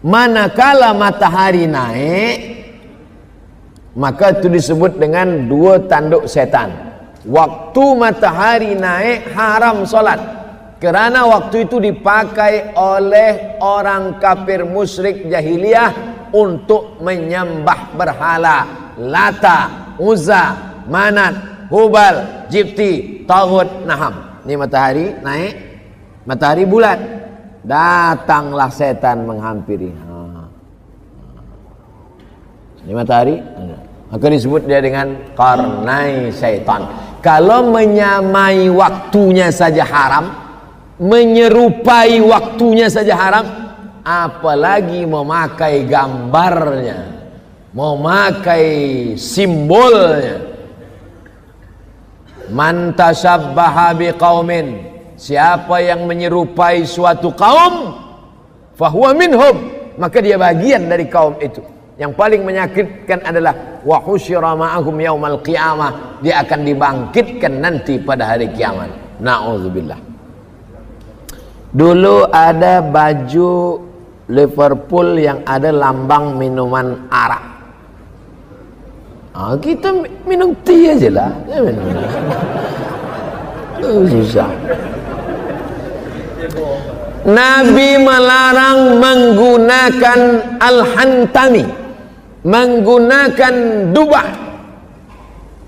Manakala matahari naik, maka itu disebut dengan dua tanduk setan. Waktu matahari naik haram solat, kerana waktu itu dipakai oleh orang kafir musyrik jahiliyah untuk menyembah berhala Lata, Uzza, Manat, Hubal, Jibti, Taghut, Naham. Ini matahari naik, matahari bulat, datanglah setan menghampiri. Ini matahari, maka disebut dia dengan qarnai syaitan. Kalau menyamai waktunya saja haram, menyerupai waktunya saja haram, apalagi memakai gambarnya, memakai simbolnya. Man tashabbaha biqaumin, siapa yang menyerupai suatu kaum, fahuwa minhum, maka dia bagian dari kaum itu. Yang paling menyakitkan adalah wa husyira ma'ahum yaumal qiyamah, dia akan dibangkitkan nanti pada hari kiamat. Na'udzubillah. Dulu ada baju Liverpool yang ada lambang minuman arak. Kita minum teh aja lah. Susah. Nabi melarang menggunakan al-hantami, menggunakan dubah.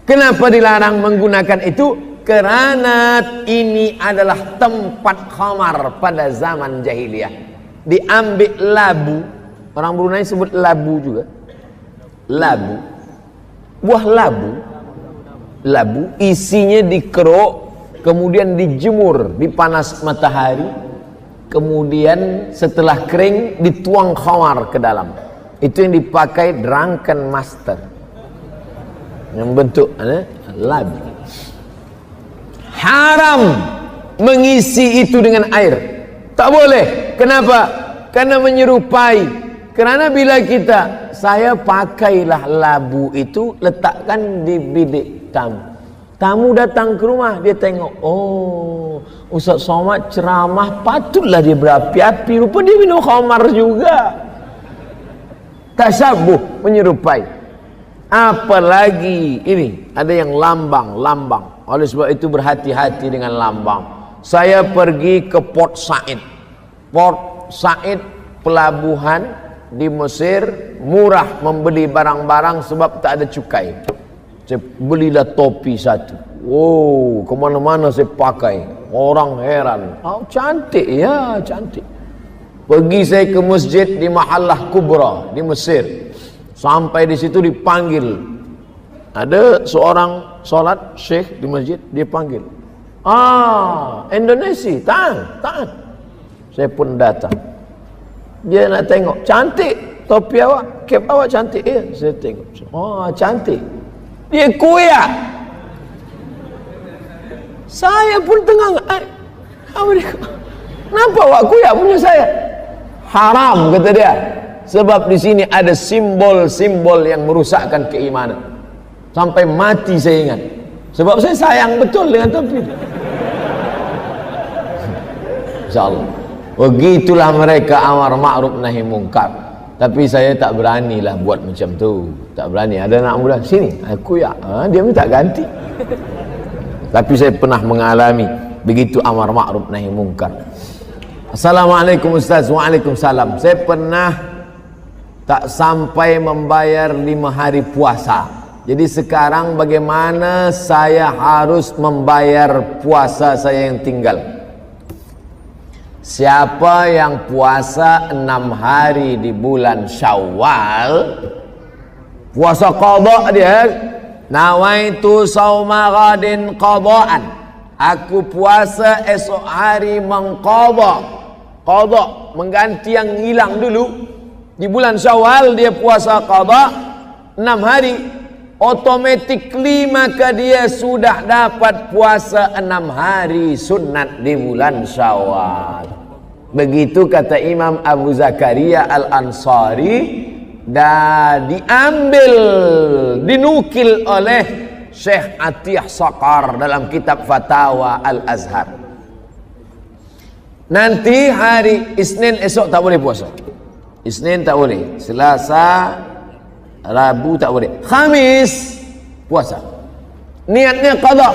Kenapa dilarang menggunakan itu? Kerana ini adalah tempat khamar pada zaman jahiliyah. Diambil labu, orang Brunei sebut labu juga, labu, buah labu isinya dikeruk, kemudian dijemur di panas matahari, kemudian setelah kering dituang khamar ke dalam. Itu yang dipakai drunken master, yang bentuk labi. Haram mengisi itu dengan air, tak boleh. Kenapa? Karena menyerupai. Karena bila saya pakailah labu itu, letakkan di bilik tamu datang ke rumah, dia tengok, oh Ustaz Somad ceramah, patutlah dia berapi-api, rupa dia minum khamar juga. Tasyabuh, menyerupai. Apalagi ini ada yang lambang. Oleh sebab itu berhati-hati dengan lambang. Saya pergi ke Port Said. Port Said pelabuhan di Mesir, murah membeli barang-barang sebab tak ada cukai. Saya belilah topi satu. Wow, kemana-mana saya pakai. Orang heran. Oh, cantik ya, cantik. Pergi saya ke masjid di Mahallah Kubra di Mesir. Sampai di situ dipanggil. Ada seorang solat syekh di masjid, dia panggil. Indonesia, tahan. Saya pun datang. Dia nak tengok, cantik topi awak, cap awak cantik. Ya, saya tengok. Oh, cantik. Dia kuyak. Saya pun tengah, kenapa awak kuyak punya saya? Haram, kata dia. Sebab di sini ada simbol-simbol yang merusakkan keimanan. Sampai mati saya ingat. Sebab saya sayang betul dengan topi. InsyaAllah. Begitulah mereka amar ma'ruf nahi mungkar. Tapi saya tak beranilah buat macam tu. Tak berani. Ada anak muda, sini aku ya, dia minta ganti. Tapi saya pernah mengalami begitu amar ma'ruf nahi mungkar. Assalamualaikum Ustaz. Waalaikumsalam. Saya pernah tak sampai membayar 5 hari puasa. Jadi sekarang bagaimana saya harus membayar puasa saya yang tinggal? Siapa yang puasa 6 hari di bulan Syawal, puasa qadha dia, nawaitu sauma ghadin qadhaan, aku puasa esok hari mengqadha. Qadha mengganti yang hilang dulu. Di bulan Syawal dia puasa qadha 6 hari, automatically maka dia sudah dapat puasa 6 hari sunat di bulan Syawal. Begitu kata Imam Abu Zakaria Al-Ansari, dan dinukil oleh Syekh Atiyah Saqar dalam kitab Fatawa Al-Azhar. Nanti hari Isnin esok tak boleh puasa. Isnin tak boleh, Selasa, Rabu tak boleh, Khamis puasa. Niatnya qadha.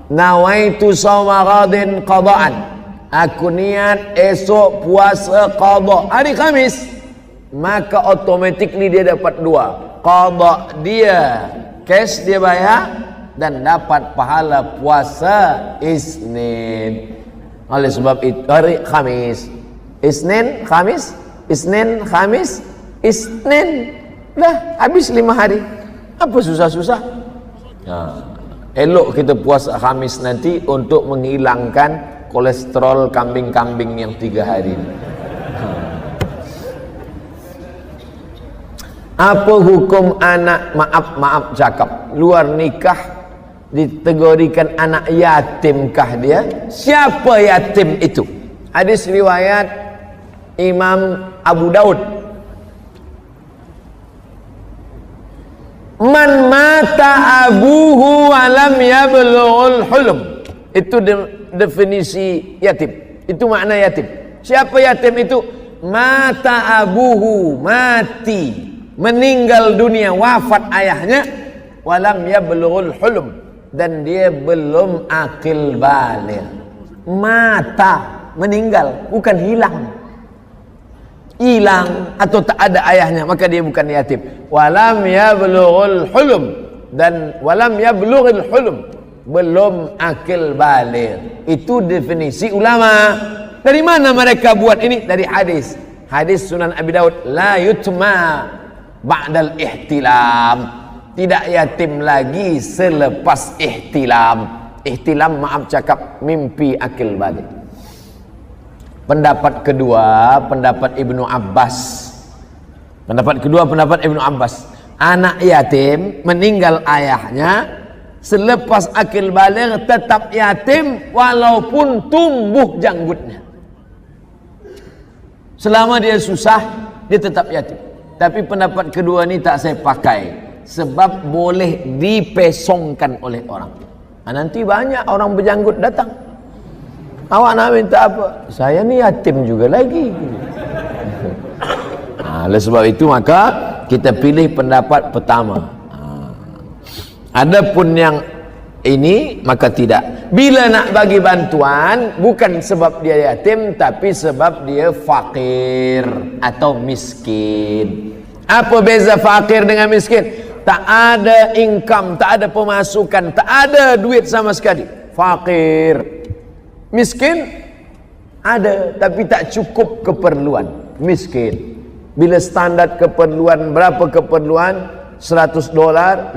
Nawaitu shauma ghadin qadhaan. Aku niat esok puasa qadha hari Khamis, maka automatically dia dapat 2. Qadha dia cash dia bayar dan dapat pahala puasa Isnin. Oleh sebab itu hari Khamis, Isnin, Khamis, Isnin, Khamis, Isnin, dah habis 5 hari. Apa susah-susah? Elok kita puasa Khamis nanti untuk menghilangkan kolesterol kambing-kambing yang 3 hari. Apa hukum anak, maaf cakap, luar nikah dikategorikan anak yatimkah dia? Siapa yatim itu? Hadis riwayat Imam Abu Daud. Man mata abuhu walam yablughul hulum. Itu definisi yatim. Itu makna yatim. Siapa yatim itu? Mata abuhu, mati, meninggal dunia, wafat ayahnya, walam yablughul hulum, dan dia belum akil baligh. Mata, meninggal, bukan hilang atau tak ada ayahnya, maka dia bukan yatim. Walam yablughul hulum, dan walam yablughul hulum, belum akil baligh. Itu definisi ulama. Dari mana mereka buat ini? Dari hadis Sunan Abi Daud, la yutma ba'dal ihtilam, tidak yatim lagi selepas ihtilam. Ihtilam, maaf cakap, mimpi akil balik. Pendapat kedua, pendapat Ibnu Abbas. Pendapat kedua, pendapat Ibnu Abbas. Anak yatim meninggal ayahnya, selepas akil baligh tetap yatim walaupun tumbuh janggutnya. Selama dia susah, dia tetap yatim. Tapi pendapat kedua ni tak saya pakai, sebab boleh dipesongkan oleh orang. Nanti banyak orang berjanggut datang. Awak nak minta apa? Saya ni yatim juga lagi. Oleh sebab itu maka kita pilih pendapat pertama. Adapun yang ini maka tidak. Bila nak bagi bantuan bukan sebab dia yatim, tapi sebab dia fakir atau miskin. Apa beza fakir dengan miskin? Tak ada income, tak ada pemasukan, tak ada duit sama sekali. Fakir. Miskin ada tapi tak cukup keperluan. Miskin. Bila standar keperluan, berapa keperluan? $100, 500.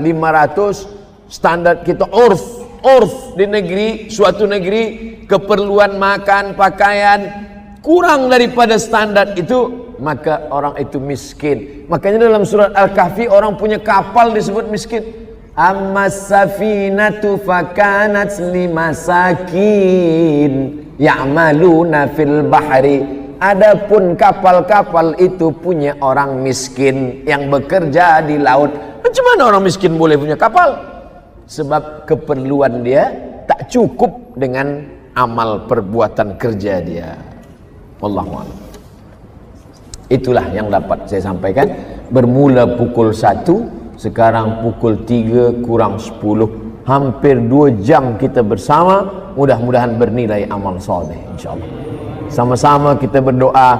Standar kita urf di negeri, suatu negeri, keperluan makan, pakaian kurang daripada standar itu, maka orang itu miskin. Makanya dalam surat Al-Kahfi orang punya kapal disebut miskin. Ammas safinatu fakanat limasakin ya'maluna fil bahri. Adapun kapal-kapal itu punya orang miskin yang bekerja di laut. Macam mana orang miskin boleh punya kapal? Sebab keperluan dia tak cukup dengan amal perbuatan kerja dia. Wallahu a'lam. Itulah yang dapat saya sampaikan. Bermula pukul 1, sekarang pukul 3 kurang 10. Hampir 2 jam kita bersama. Mudah-mudahan bernilai amal soleh, insyaAllah. Sama-sama kita berdoa.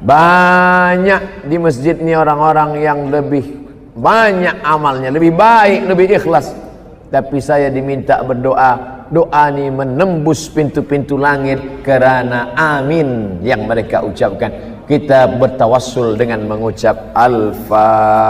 Banyak di masjid ni orang-orang yang lebih banyak amalnya, lebih baik, lebih ikhlas. Tapi saya diminta berdoa. Doa ni menembus pintu-pintu langit kerana amin yang mereka ucapkan. Kita bertawassul dengan mengucap Al-Fatihah.